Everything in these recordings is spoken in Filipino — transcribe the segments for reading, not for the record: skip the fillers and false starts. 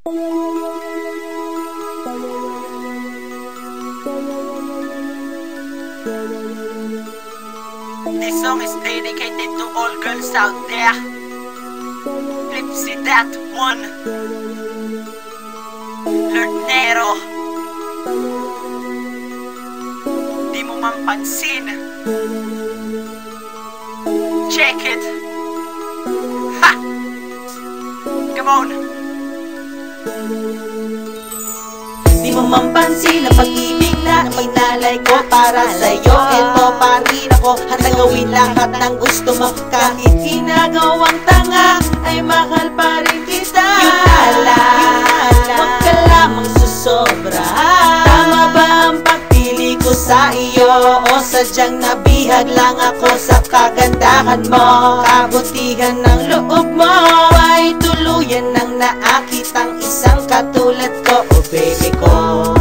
This song is dedicated to all girls out there. Flipsy that one. Lernero. Di mo man pansin. Check it. Ha! Come on. Di mo mampansin ang pag-ibig na inalay ko para sa'yo. Ito pa rin ako, handang gawin lahat ng gusto mo. Kahit ginagawang tanga, ay mahal pa rin kita. Yun ala, huwag ka lamang susobra. Tama ba ang pagpili ko sa iyo? O sadyang nabihag lang ako sa kagandahan mo? Kabutihan ng loob mo ay tuluyan nang naakit ang isang katulad ko. Oh baby ko,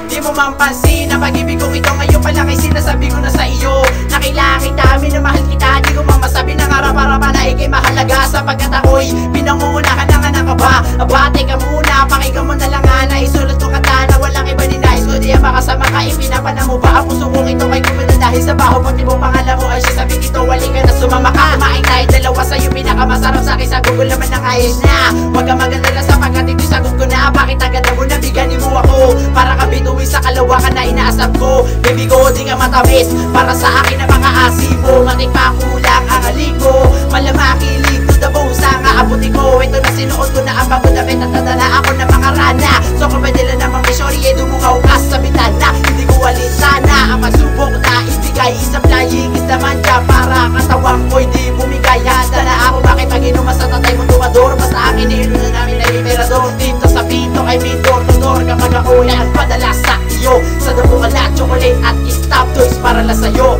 di mo mampansin ang pag-ibig kong ito. Ngayon pala kay sinasabi ko na sa iyo. Nakilala kita, minamahal kita. Di ko mamasabi ng harap-harapan na ikay mahalaga. Sapagkat ako'y pinangungunahan ng anak ka ba? Aba, teka muna, pakinggan mo na lang nga. Naisulat ko kata na walang iba ni nais ko. Di ang makasama ka, ipinapana mo ba ang puso kong ito kay kumanda dahil sa baho? Pag di mo pangalan mo ay siya sabi dito, wali ka na sumama ka. Kumain tayo dalawa sa'yo, pinakamasarap sa'kin sa Google naman ng ayos na. Huwag ka magandala sapagkat ito'y sagot ko na. Bakit ang ganda mo na biganin mo ako? Para ka bituin sa kalawakan na inaasap ko. Baby ko, di ka matamis para sa akin ang mga asim mo. Matikpa kulang ang halik ko, malamakilig to the bone. Sa aabuti ko, ito na sinuot ko na ang bago damit. At nadala ako ng mga rana. So kung pwede lang namang may sorry, dumungaw ka sa bitana. Hindi ko walin sana ang pagsubok na ibigay. Isang flying is naman dyan para katawang ko'y di bumigay. Handa na ako makipag-inuman sa tatay mo tumador. Basta akin inunan na namin na liberador. Dito sa pito ay may door-to-door kapag ako na ang padala sa iyo. Sa damo ka chocolate at stop toys para lang sa'yo.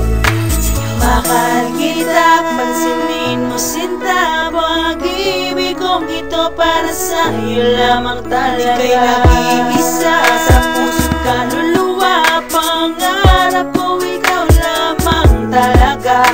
mahal kita, pansinin mo sinta. Pag-ibig kong ito para sa'yo lamang talaga. Ika'y nag-iisa sa puso't kaluluwa. Pangarap ko ikaw lamang talaga.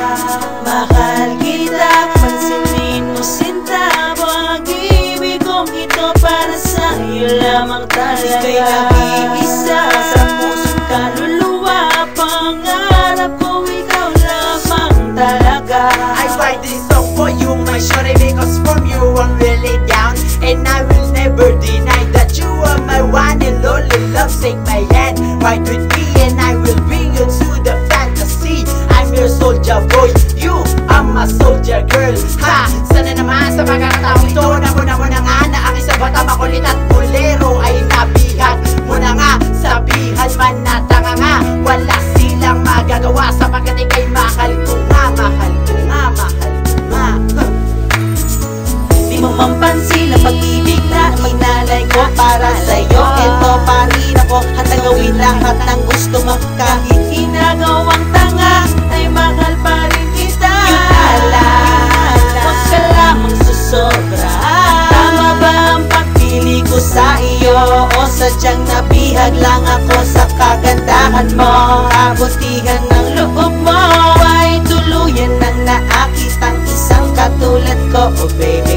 Mahal kita, pansinin mo sinta. Pag-ibig kong ito para sa'yo lamang talaga. Ika'y nag-iisa sa puso't kaluluwa. Pangarap ko ikaw lamang talaga. I write this song for you, my shorty, because from you I'm really down. And I will never deny that you are my one and only love. Take my hand, ride with me, and I will bring you to the fantasy. I'm your soldier boy, you are my soldier girl. Ha! Sana naman sa pagkakataong ito, nauna mo na nga na ang isang bata makulit at bolero ay nabihan mo na nga. Sabihan man na tanga nga, wala silang magagawa sapagkat ikay mahal ko nga, mahal ko nga, mahal ko nga. Di mo mampansin ang pag-ibig na inalay ko para sa'yo. Ito pa rin ako, handang gawin lahat ng gusto mo. Kahit ginagawang tanga, ay mahal pa rin kita. Yun ala, huwag ka lamang susobra. Tama ba ang pagpili ko sa iyo? O sadyang nabihag lang ako sa kagandahan mo? Kabutihan ng loob mo ay tuluyan nang naakit ang isang katulad ko. Oh baby